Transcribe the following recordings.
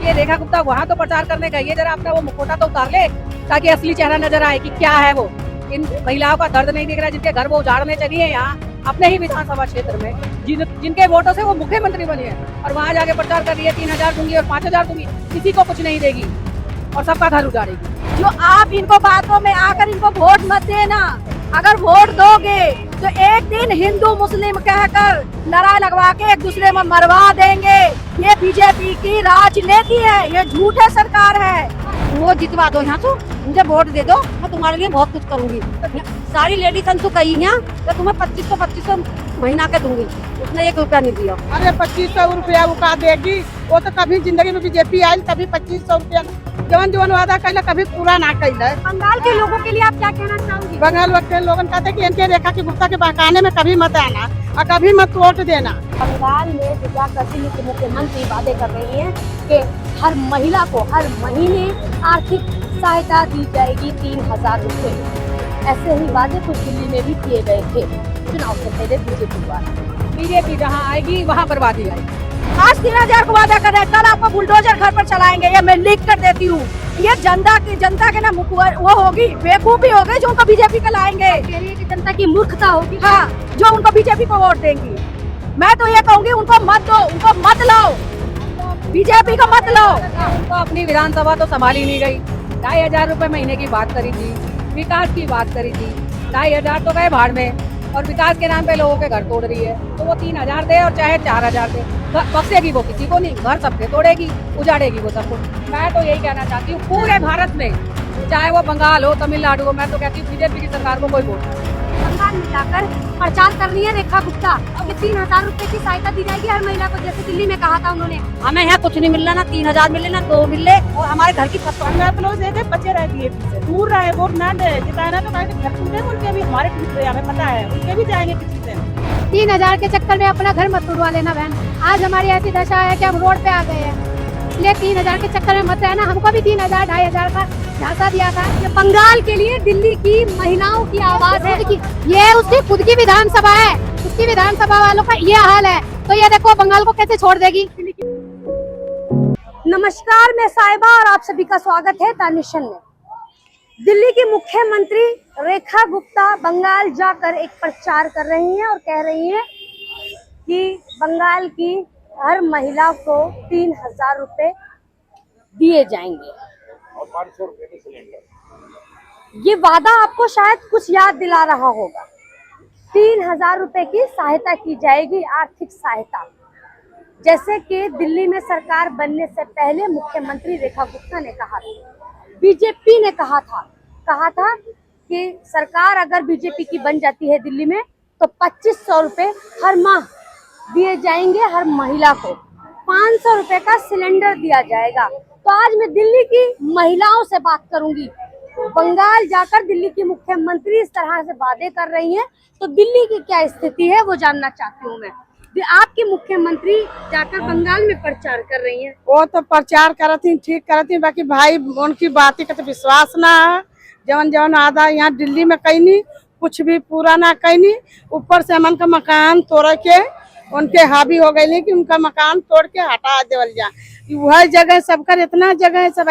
ये रेखा गुप्ता वहाँ तो प्रचार करने गई है, जरा अपना वो मुखौटा तो उतार ले ताकि असली चेहरा नजर आए कि क्या है वो। इन महिलाओं का दर्द नहीं दिख रहा, जिनके घर वो उजाड़ने चली है यहाँ अपने ही विधानसभा क्षेत्र में, जिनके वोटों से वो मुख्यमंत्री बनी है, और वहाँ जाके प्रचार कर रही है 3000 दूंगी और 5000 दूंगी, किसी को कुछ नहीं देगी और सबका घर उजाड़ेगी। जो आप इनको बातों में आकर इनको वोट मत देना, अगर वोट दोगे तो एक दिन हिंदू मुस्लिम कहकर लड़ाई लगवा के एक दूसरे में मरवा देंगे। ये बीजेपी की राजनीति है, ये झूठे सरकार है। वो जितवा दो यहाँ तो मुझे वोट दे दो, मैं तुम्हारे लिए बहुत कुछ करूंगी। सारी लेडीज तो कही है तो तुम्हें 2500 महीना के दूंगी, उसने 1 रुपया नहीं दिया। अरे 2500 रुपया वो का देगी, वो तो कभी जिंदगी में बीजेपी आई कभी 2500 रुपया जवन वादा कैला कभी पूरा ना कैला। बंगाल के लोगों के लिए आप क्या कहना चाहोगे? बंगाल के लोगों कहते कि इनके रेखा की गुप्ता के बहकाने में कभी मत आना और कभी मत वोट देना। बंगाल में दिव्या दिल्ली के मुख्यमंत्री वादे कर रही हैं कि हर महिला को हर महीने आर्थिक सहायता दी जाएगी 3000 रुपए। ऐसे ही वादे कुछ दिल्ली में भी किए गए थे चुनाव से पहले बीजेपी द्वारा। बीजेपी जहाँ आएगी वहाँ बर्बादी आएगी। आज 3000 को वादा कर रहे हैं, कल आपको बुलडोजर घर पर चलाएंगे, ये मैं लिख कर देती हूँ। ये जनता के ना वो होगी, बेवकूफी हो गई जो उनको बीजेपी का लाएंगे। की जनता की मूर्खता होगी, हाँ, जो उनको बीजेपी को वोट देंगी। मैं तो ये कहूँगी उनको मत दो, उनको मत लो, बीजेपी को मत लो। उनको अपनी विधानसभा तो संभाली नहीं गई। 2500 रुपए महीने की बात करी थी, विकास की बात करी थी, 2500 तो गए भाड़ में, और विकास के नाम पे लोगों के घर तोड़ रही है। तो वो 3000 दे और चाहे 4000 दे, बख्शेगी वो किसी को नहीं, घर सबके तोड़ेगी, उजाड़ेगी वो सबको। मैं तो यही कहना चाहती हूँ पूरे भारत में, चाहे वो बंगाल हो, तमिलनाडु हो, मैं तो कहती हूँ बीजेपी की सरकार को कोई वोट। बंगाल में जाकर प्रचार कर रही है रेखा गुप्ता कि 3000 रुपए की सहायता दी जाएगी हर महिला को, जैसे दिल्ली में कहा था उन्होंने। हमें यहाँ कुछ नहीं मिल रहा, ना 3000 मिले ना 2 मिले, और हमारे घर की लोग बचे रह दिए, दूर रहे वोट ना दे, जिताना तो घर टूटे, उनके भी हमारे टूट रहे, हमें पता है, उनके भी जाएंगे किसी दिन। 3000 के चक्कर में अपना घर मत तोड़वा लेना बहन। आज हमारी ऐसी दशा है कि हम रोड पे आ गए हैं, इसलिए 3000 के चक्कर में मत रहना। हमको भी 3000 2500 का झांसा दिया था। ये बंगाल के लिए दिल्ली की महिलाओं की आवाज है। ये उसकी खुद की विधानसभा है, उसकी विधानसभा वालों का ये हाल है, तो ये देखो बंगाल को कैसे छोड़ देगी। नमस्कार, मैं साहिबा और आप सभी का स्वागत है द नेशन में। दिल्ली की मुख्यमंत्री रेखा गुप्ता बंगाल जाकर एक प्रचार कर रही हैं और कह रही हैं कि बंगाल की हर महिला को 3000 रुपए दिए जाएंगे और 500 रुपए के सिलेंडर। ये वादा आपको शायद कुछ याद दिला रहा होगा। 3000 रुपए की सहायता की जाएगी, आर्थिक सहायता, जैसे कि दिल्ली में सरकार बनने से पहले मुख्यमंत्री रेखा गुप्ता ने कहा था, बीजेपी ने कहा था कि सरकार अगर बीजेपी की बन जाती है दिल्ली में तो 2500 रुपए हर माह दिए जाएंगे हर महिला को, 500 रुपए का सिलेंडर दिया जाएगा। तो आज मैं दिल्ली की महिलाओं से बात करूंगी। बंगाल जाकर दिल्ली की मुख्यमंत्री इस तरह से वादे कर रही हैं, तो दिल्ली की क्या स्थिति है वो जानना चाहती हूँ मैं। आपकी मुख्यमंत्री जाकर बंगाल में प्रचार कर रही हैं। वो तो प्रचार करती ठीक करती, बाकी भाई उनकी बातें का तो विश्वास ना है। जवन आधा यहाँ दिल्ली में कहीं नहीं, कुछ भी पूरा ना कहीं नहीं, ऊपर से हमन का मकान तोड़ के उनके हावी हो गए कि उनका मकान तोड़ के हटा देवल जा। वह जगह सबका इतना जगह है, सब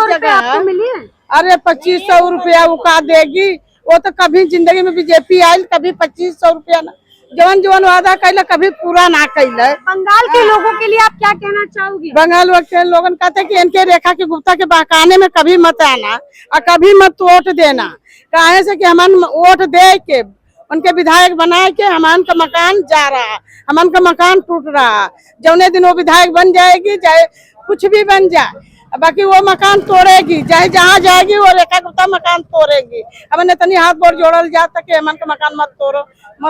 जगह मिली है। अरे 2500 रुपया वो का देगी, वो तो कभी जिंदगी में बीजेपी आई कभी 2500 रुपया ना जवन वादा कैला कभी पूरा ना कैला। बंगाल के लोगों के लिए आप क्या कहना चाहोगी? बंगाल के लोगों कहते कि इनके रेखा की गुप्ता के बहकाने में कभी मत आना और कभी मत वोट देना। कहे से कि हमन वोट दे के उनके विधायक बनाए के हमन का मकान जा रहा, हमन का मकान टूट रहा। जौने दिन वो विधायक बन जाएगी, चाहे कुछ भी बन जाए, बाकी वो मकान तोड़ेगी, चाहे जहाँ जाएगी वो रेखा गुप्ता मकान तोड़ेगी। हमें इतनी हाथ बोर जोड़ल जाता कि हमन का मकान मत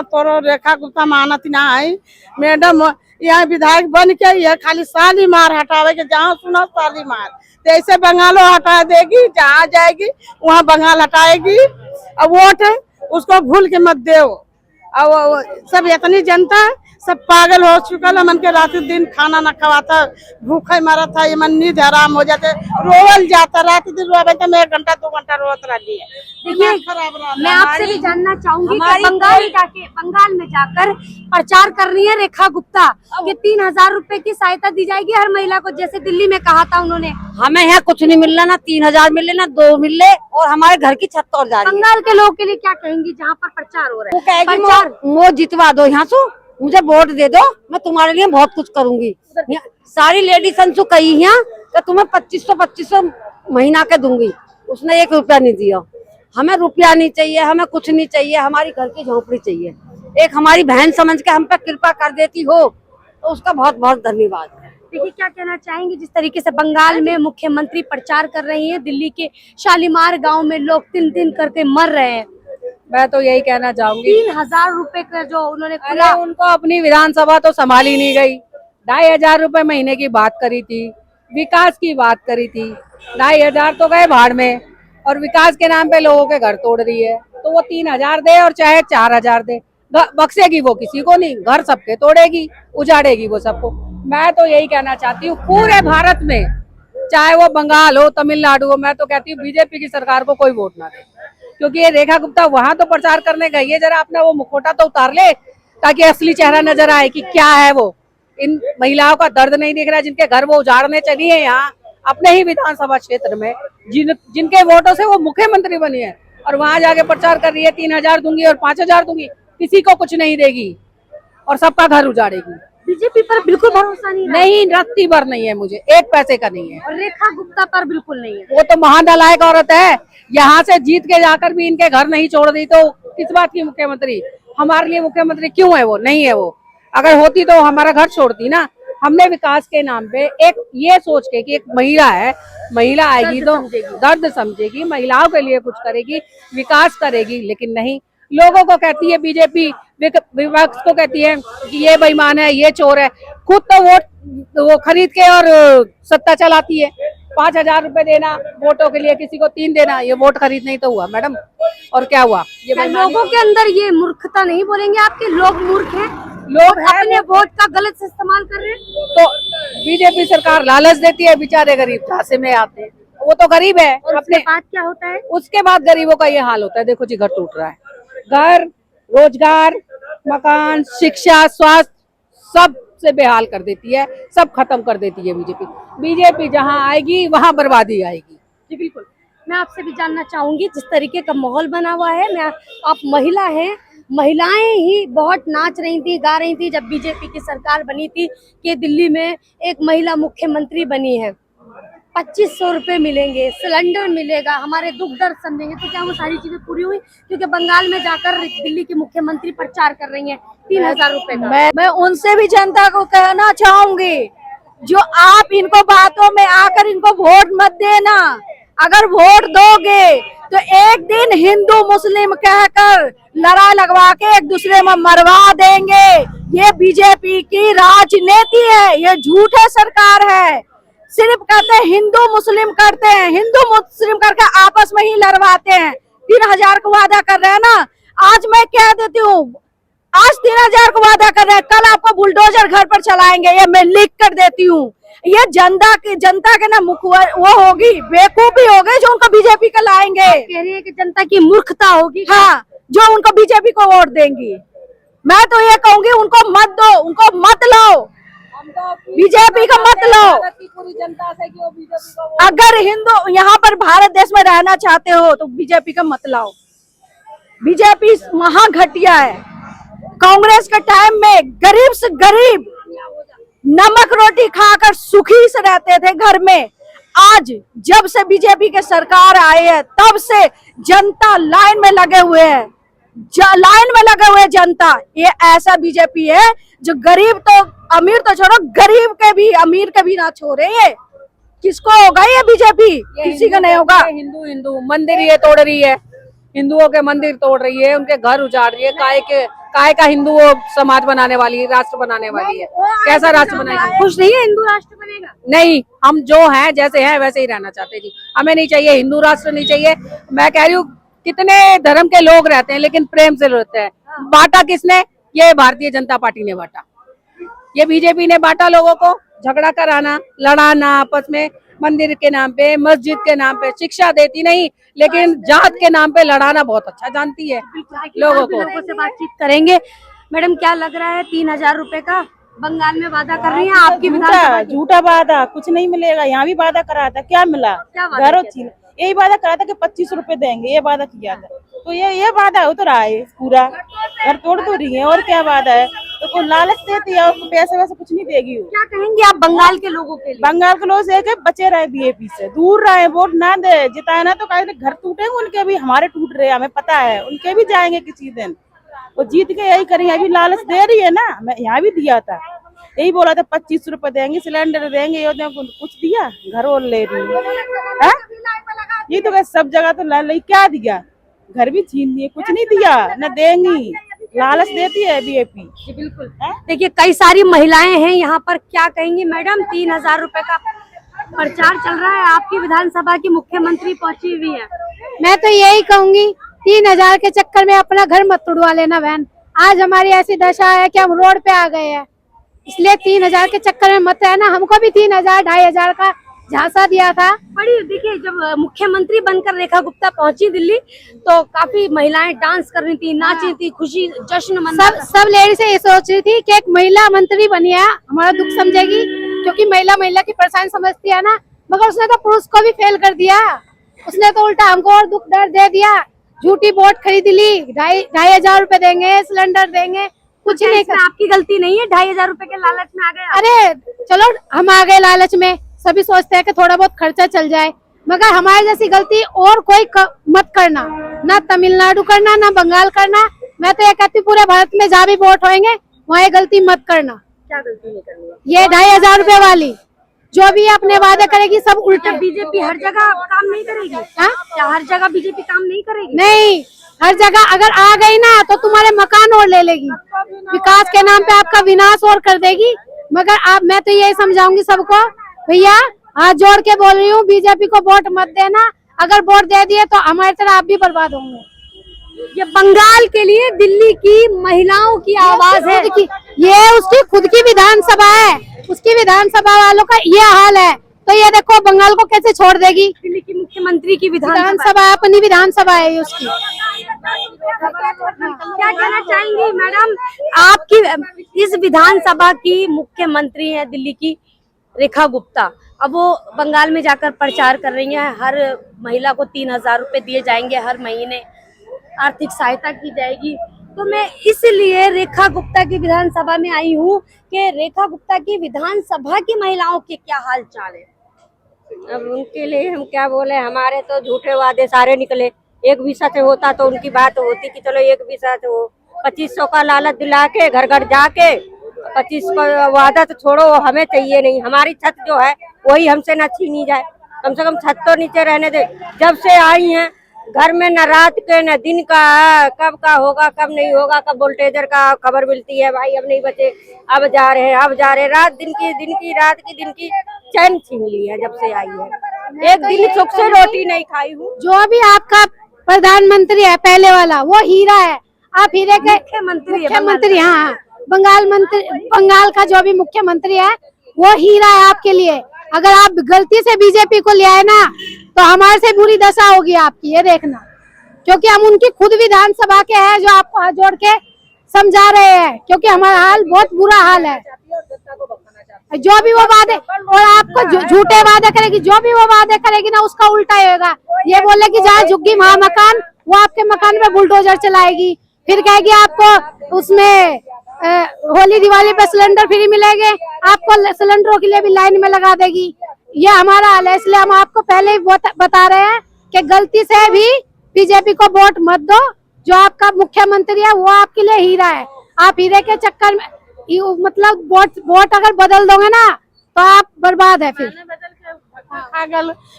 तोड़ो, रेखा गुप्ता मानत ना है। मैडम यहाँ विधायक बन के यह खाली साली मार हटावे के, जहाँ सुना साली मार, तो ऐसे बंगालो हटा देगी, जहाँ जाएगी वहाँ बंगाल हटाएगी। अब वोट उसको भूल के मत दो। अब सब इतनी जनता सब पागल हो चुकल मन के रात दिन खाना न खवाता भूखे मरा था ये मन नींद हराम हो जाते रोवल जाता रात दिन रोवे तो मैं 1 घंटा 2 घंटा रोत रही है। देखिए खराब रहा मैं आपसे भी जानना चाहूंगी कि बंगाल में जाकर प्रचार कर रही है रेखा गुप्ता कि 3,000 रुपए की सहायता दी जाएगी हर महिला को, जैसे दिल्ली में कहा था उन्होंने। हमें यहाँ कुछ नहीं मिल रहा, ना 3,000 मिले ना 2 मिले, और हमारे घर की छत तोड़ जा रही है। बंगाल के लोगों के लिए क्या कहेंगी जहाँ पर प्रचार हो रहा वो है? कहेगी प्रचार वो जितवा दो, यहाँ से मुझे वोट दे दो, मैं तुम्हारे लिए बहुत कुछ करूंगी। सारी लेडीज को कही यहाँ कि तुम्हें 2500 महीना के दूंगी, उसने 1 रुपया नहीं दिया। हमें रुपया नहीं चाहिए, हमें कुछ नहीं चाहिए, हमारी घर की झोपड़ी चाहिए। एक हमारी बहन समझ के हम पे कृपा कर देती हो तो उसका बहुत बहुत धन्यवाद। देखिए क्या कहना चाहेंगे, जिस तरीके से बंगाल में मुख्यमंत्री प्रचार कर रही हैं, दिल्ली के शालीमार गांव में लोग 3 करके मर रहे हैं। मैं तो यही कहना चाहूंगी 3,000 रुपए का जो उन्होंने अरे खुला, उनको अपनी विधानसभा तो संभाली नहीं गई। 2,500 रुपए महीने की बात करी थी, विकास की बात करी थी, 2,500 तो गए भाड़ में, और विकास के नाम पे लोगों के घर तोड़ रही है। तो वो 3,000 दे और चाहे 4,000 दे, बख्शेगी वो किसी को नहीं, घर सबके तोड़ेगी, उजाड़ेगी वो सबको। मैं तो यही कहना चाहती हूँ पूरे भारत में, चाहे वो बंगाल हो तमिलनाडु हो, मैं तो कहती हूँ बीजेपी की सरकार को कोई वोट ना दे, क्योंकि ये रेखा गुप्ता वहां तो प्रचार करने गई है, जरा अपना वो मुखौटा तो उतार ले ताकि असली चेहरा नजर आए कि क्या है वो। इन महिलाओं का दर्द नहीं दिख रहा, जिनके घर वो उजाड़ने चली है यहाँ अपने ही विधानसभा क्षेत्र में, जिनके वोटों से वो मुख्यमंत्री बनी है, और वहां जाके प्रचार कर रही है 3,000 दूंगी और 5,000 दूंगी, किसी को कुछ नहीं देगी और सबका घर उजाड़ेगी। बीजेपी पर बिल्कुल भरोसा नहीं, रत्ती भर नहीं है मुझे, 1 पैसे का नहीं है। और रेखा गुप्ता पर बिल्कुल नहीं है। वो तो महानालायक औरत है, यहाँ से जीत के जाकर भी इनके घर नहीं छोड़ दी तो किस बात की मुख्यमंत्री? हमारे लिए मुख्यमंत्री क्यों है वो? नहीं है वो। अगर होती तो हमारा घर छोड़ती ना। हमने विकास के नाम पे एक ये सोच के कि एक महिला है, महिला आएगी तो दर्द समझेगी, महिलाओं के लिए कुछ करेगी, विकास करेगी, लेकिन नहीं, लोगों को कहती है बीजेपी, विपक्ष को कहती है कि ये बेईमान है, ये चोर है, खुद तो वोट वो खरीद के और सत्ता चलाती है। 5,000 रुपए देना वोटों के लिए, किसी को 3 देना, ये वोट खरीद नहीं तो हुआ मैडम? और क्या हुआ? ये लोगों के अंदर ये मूर्खता नहीं बोलेंगे आपके, लोग मूर्ख हैं, लोग अपने वोट का गलत इस्तेमाल कर रहे हैं। तो बीजेपी सरकार लालच देती है, बेचारे गरीब झांसे में आते हैं, वो तो गरीब है। और अपने उसके बाद क्या होता है? उसके बाद गरीबों का ये हाल होता है, देखो जी घर टूट रहा है, घर, रोजगार, मकान, शिक्षा, स्वास्थ्य सब से बेहाल कर देती है, सब खत्म कर देती है बीजेपी। बीजेपी जहां आएगी वहां बर्बादी आएगी। जी बिल्कुल। मैं आपसे भी जानना चाहूंगी, जिस तरीके का माहौल बना हुआ है, आप महिला हैं, महिलाएं ही बहुत नाच रही थी, गा रही थी जब बीजेपी की सरकार बनी थी कि दिल्ली में एक महिला मुख्यमंत्री बनी है, 2,500 रुपए मिलेंगे, सिलेंडर मिलेगा, हमारे दुख दर्द समझेंगे। तो क्या वो सारी चीजें पूरी हुई? क्योंकि बंगाल में जाकर दिल्ली की मुख्यमंत्री प्रचार कर रही हैं 3,000 रुपए का। मैं उनसे भी जनता को कहना चाहूंगी, जो आप इनको बातों में आकर इनको वोट मत देना। अगर वोट दोगे तो एक दिन हिंदू मुस्लिम कहकर लड़ाई लगवा के एक दूसरे में मरवा देंगे। ये बीजेपी की राजनीति है, ये झूठे सरकार है। सिर्फ कहते हैं हिंदू मुस्लिम करते हैं, हिंदू मुस्लिम करके आपस में ही लड़वाते हैं। 3,000 को वादा कर रहे हैं ना, आज मैं कह देती हूँ, आज 3,000 को वादा कर रहे हैं, कल आपको बुलडोजर घर पर चलाएंगे, ये मैं लिख कर देती हूँ। ये जनता के ना मुख वो होगी, बेवकूफी हो गई जो उनको बीजेपी का लाएंगे। कह रही है कि जनता की मूर्खता होगी, हाँ, जो उनको बीजेपी को वोट देंगी। मैं तो ये कहूंगी उनको मत दो, उनको मत लो, बीजेपी का मत लो। पूरी जनता से क्यों बीजेपी को? अगर हिंदू यहाँ पर भारत देश में रहना चाहते हो तो बीजेपी का मत लाओ। बीजेपी महा घटिया है। कांग्रेस के टाइम में गरीब से गरीब नमक रोटी खाकर सुखी से रहते थे घर में। आज जब से बीजेपी के सरकार आई है तब से जनता लाइन में लगे हुए हैं, लाइन में लगे हुए जनता। ये ऐसा बीजेपी है जो गरीब तो अमीर तो छोड़ो, गरीब के भी अमीर के भी ना छोड़े। ये किसको होगा ये बीजेपी? किसी का नहीं होगा। हिंदू मंदिर ये तोड़ रही है, हिंदुओं के मंदिर तोड़ रही है, उनके घर उजाड़ रही है। काय का हिंदू समाज बनाने वाली है, राष्ट्र बनाने वाली है? कैसा राष्ट्र बनाएगी? खुश नहीं है हिंदू राष्ट्र बनेगा? नहीं, हम जो हैं जैसे हैं वैसे ही रहना चाहते जी। हमें नहीं चाहिए हिंदू राष्ट्र, नहीं चाहिए। मैं कह रही हूँ कितने धर्म के लोग रहते हैं लेकिन प्रेम से रहते हैं। बांटा किसने? ये भारतीय जनता पार्टी ने बांटा। ये बीजेपी ने बांटा लोगों को, झगड़ा कराना, लड़ाना आपस में, मंदिर के नाम पे, मस्जिद के नाम पे। शिक्षा देती नहीं, लेकिन जात के नाम पे लड़ाना बहुत अच्छा जानती है लोगों को। लोगों से बातचीत करेंगे। मैडम क्या लग रहा है 3,000 रुपए का बंगाल में वादा कर रही है आपकी विधानसभा की? झूठा वादा, कुछ नहीं मिलेगा। यहाँ भी वादा करा था, क्या मिला? क्या वादा घरों किया छीन, यही वादा करा था कि 25 रुपए देंगे, ये वादा किया था। तो ये वादा हो तो रहा है पूरा, घर तोड़ तो रही है, और क्या वादा है? तो कोई लालच देती है और पैसे वैसे कुछ नहीं देगी वो। क्या कहेंगे आप बंगाल के लोगों के लिए? बंगाल के लोग से कि बचे रहे बीजेपी से, दूर रहे, वोट ना दे। जिताए ना तो कहे घर टूटेंगे उनके भी, हमारे टूट रहे, हमें पता है, उनके भी जाएंगे किसी दिन। वो जीत के यही करेंगे। अभी लालच दे रही है ना, मैं यहाँ भी दिया था, यही बोला था 25 रुपए देंगे, सिलेंडर देंगे, ये कुछ दिया? घर और ले रही है। ये तो सब जगह तो ला क्या दिया? घर भी छीन लिए, कुछ नहीं दिया, न देंगी। लालच देती है बीजेपी। जी बिल्कुल। देखिए कई सारी महिलाएं हैं यहाँ पर, क्या कहेंगी मैडम? 3,000 रुपए का प्रचार चल रहा है, आपकी विधानसभा की मुख्यमंत्री पहुंची हुई है। मैं तो यही कहूंगी 3,000 के चक्कर में अपना घर मत तोड़वा लेना बहन। आज हमारी ऐसी दशा है कि हम रोड पे आ गए हैं, इसलिए 3,000 के चक्कर में मत रहना। हमको भी 3,000 2,500 का झांसा दिया था। बड़ी देखिए जब मुख्यमंत्री बनकर रेखा गुप्ता पहुंची दिल्ली तो काफी महिलाएं डांस कर रही थी, नाच रही थी, खुशी जश्न मना रही थी। सब लेडीज ये सोच रही थी कि एक महिला मंत्री बनी है, हमारा दुख समझेगी, क्योंकि महिला की परेशानी समझती है ना। मगर उसने तो पुरुष को भी फेल कर दिया, उसने तो उल्टा हमको और दुख दर्द दे दिया। झूठी वोट खरीद ली, 2,500 रुपए देंगे, सिलेंडर देंगे, कुछ नहीं कर। आपकी गलती नहीं है, 2,500 रुपए के लालच में आ गए। अरे चलो हम आ गए लालच में, सभी सोचते हैं कि थोड़ा बहुत खर्चा चल जाए, मगर हमारे जैसी गलती और कोई मत करना, ना तमिलनाडु करना, ना बंगाल करना। मैं तो ये कहती हूँ पूरे भारत में जहाँ भी वोट होंगे वहाँ ये गलती मत करना। क्या गलती नहीं करनी है? ये 2,500 रुपए वाली जो भी अपने वादे करेगी सब उल्टे। बीजेपी हर जगह काम नहीं करेगी? हाँ? क्या हर जगह बीजेपी काम नहीं करेगी? नहीं, हर जगह अगर आ गई ना तो तुम्हारे मकान और ले लेगी, विकास के नाम पे आपका विनाश और कर देगी। मगर आप, मैं तो यही समझाऊंगी सबको, भैया हाथ जोड़ के बोल रही हूँ, बीजेपी को वोट मत देना। अगर वोट दे दिए तो हमारी तरह आप भी बर्बाद होंगे। ये बंगाल के लिए दिल्ली की महिलाओं की आवाज है। ये उसकी खुद की विधानसभा है, उसकी विधानसभा वालों का ये हाल है, तो ये देखो बंगाल को कैसे छोड़ देगी। दिल्ली की मुख्यमंत्री की विधानसभा अपनी विधानसभा है उसकी। क्या कहना चाहेंगी मैडम? आपकी इस विधानसभा की मुख्यमंत्री है दिल्ली की रेखा गुप्ता, अब वो बंगाल में जाकर प्रचार कर रही हैं। हर महिला को 3,000 रुपए दिए जाएंगे, हर महीने आर्थिक सहायता की जाएगी। तो मैं इसलिए रेखा गुप्ता की विधानसभा में आई हूँ कि रेखा गुप्ता की विधानसभा की महिलाओं के क्या हाल चाल है। अब उनके लिए हम क्या बोले, हमारे तो झूठे वादे सारे निकले। एक भी सच होता तो उनकी बात होती कि चलो एक भी सच हो। 2500 का लालच दिला के घर घर जाके 25 का वादा तो छोड़ो, हमें चाहिए नहीं। हमारी छत जो है वही हमसे न छीनी जाए, कम से कम छत तो नीचे रहने दे। जब से आई हैं घर में न रात के न दिन का, कब का होगा कब नहीं होगा, कब वोल्टेजर का खबर मिलती है, भाई अब नहीं बचे, अब जा रहे हैं, अब जा रहे। रात दिन की चैन छीन ली है जब से आई है। एक दिन सुख से रोटी नहीं खाई हूँ। जो भी आपका प्रधानमंत्री है पहले वाला, वो हीरा है। आप हीरे के मुख्यमंत्री, हाँ बंगाल का जो भी मुख्यमंत्री है वो हीरा है आपके लिए। अगर आप गलती से बीजेपी को ले आए ना तो हमारे से बुरी दशा होगी आपकी, ये देखना। क्योंकि हम उनकी खुद विधानसभा के हैं जो आपको हाथ जोड़ के समझा रहे हैं, क्योंकि हमारा हाल बहुत बुरा हाल है। जो भी वो वादे, और आपको झूठे वादे करेगी, जो भी वो वादे करेगी ना उसका उल्टा ही होगा। ये बोलेगी जहाँ झुग्गी वहाँ मकान, वो आपके मकान में बुलडोजर चलाएगी। फिर कहेगी आपको उसमें होली दिवाली पे सिलेंडर फ्री मिलेंगे, आपको सिलेंडरों के लिए भी लाइन में लगा देगी। ये हमारा हाल है, इसलिए हम आपको पहले ही बता रहे हैं कि गलती से भी बीजेपी को वोट मत दो। जो आपका मुख्यमंत्री है वो आपके लिए हीरा है। आप हीरे के चक्कर में मतलब वोट अगर बदल दोगे ना तो आप बर्बाद है। फिर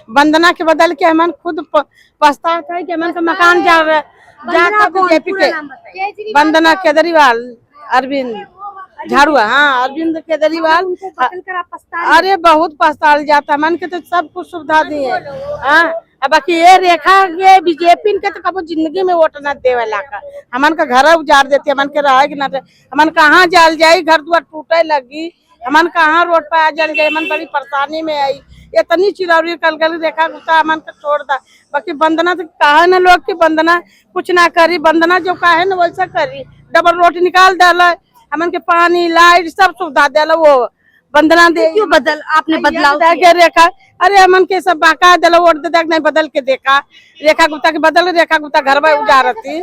वंदना के बदल के हमन खुद पछताते है कि हमन का मकान जा बीजेपी के। वंदना केजरीवाल, अरविंद झाड़ुआ, हाँ अरविंद केजरीवाल। अरे बहुत पछताल जाता, मन के तो सब कुछ सुविधा दिए। हाँ अब बाकी ये रेखा के बीजेपी के तो कबो जिंदगी में वोट न देवेला का। हमन का घर उजाड़ देती, हमन के रहे कि न रहे, हमन कहाँ जाल जाई, घर दुआर टूटे लगी, हमन कहाँ रोड पर आ जल जाए, हमन बड़ी परेशानी में आई। इतनी चिरौरी कल गल रेखा गुप्ता हमन का छोड़ दा। बाकी वंदना तो कहा न लोग की वंदना कुछ ना करी, वंदना जो कहे न वैसा करी। डबल रोटी निकाल देला, हमन के पानी लाइट सब सुविधा देला, वो वंदना दे। क्यों आपने बदलाव के रेखा, अरे हमन के सब बाका दिला, वोट दे नहीं बदल के देखा। रेखा गुप्ता के बदल, रेखा गुप्ता घर में उजारती,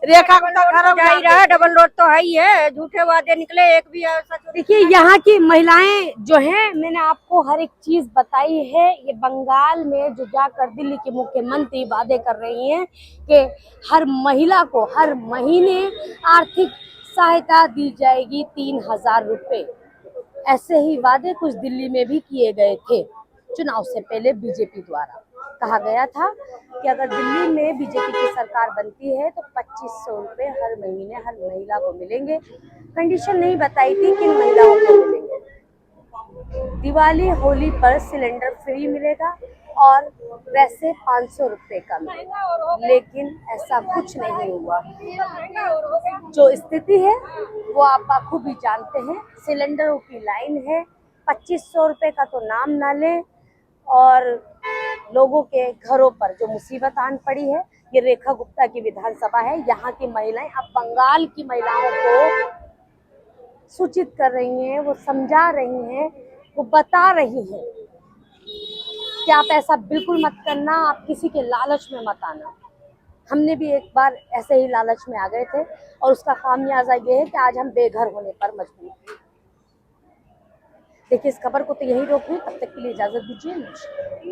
रेखा गुप्ता घर जा ही रहा है, डबल रोड तो है ही है, झूठे वादे निकले एक भी सच। देखिए यहाँ की महिलाएं जो हैं, मैंने आपको हर एक चीज बताई है। ये बंगाल में जो जाकर दिल्ली के मुख्यमंत्री वादे कर रही हैं कि हर महिला को हर महीने आर्थिक सहायता दी जाएगी 3000 रुपए। ऐसे ही वादे कुछ दिल्ली में भी किए गए थे चुनाव से पहले। बीजेपी द्वारा कहा गया था कि अगर दिल्ली में बीजेपी की सरकार बनती है तो 2500 रुपए हर महीने हर महिला को मिलेंगे। कंडीशन नहीं बताई थी किन महिलाओं को मिलेंगे। दिवाली होली पर सिलेंडर फ्री मिलेगा और वैसे 500 रुपए का मिलेगा, लेकिन ऐसा कुछ नहीं हुआ। जो स्थिति है वो आप बखूबी जानते हैं। सिलेंडरों की लाइन है, 2500 रुपए का तो नाम ना ले, और लोगों के घरों पर जो मुसीबत आन पड़ी है। ये रेखा गुप्ता की विधानसभा है। यहाँ की महिलाएं अब बंगाल की महिलाओं को सूचित कर रही हैं, वो समझा रही हैं, वो बता रही हैं कि आप ऐसा बिल्कुल मत करना, आप किसी के लालच में मत आना। हमने भी एक बार ऐसे ही लालच में आ गए थे और उसका खामियाजा ये है कि आज हम बेघर होने पर मजबूर हैं। देखिए, इस खबर को तो यही रोक रही, तब तक के लिए इजाजत दीजिए। नमस्कार।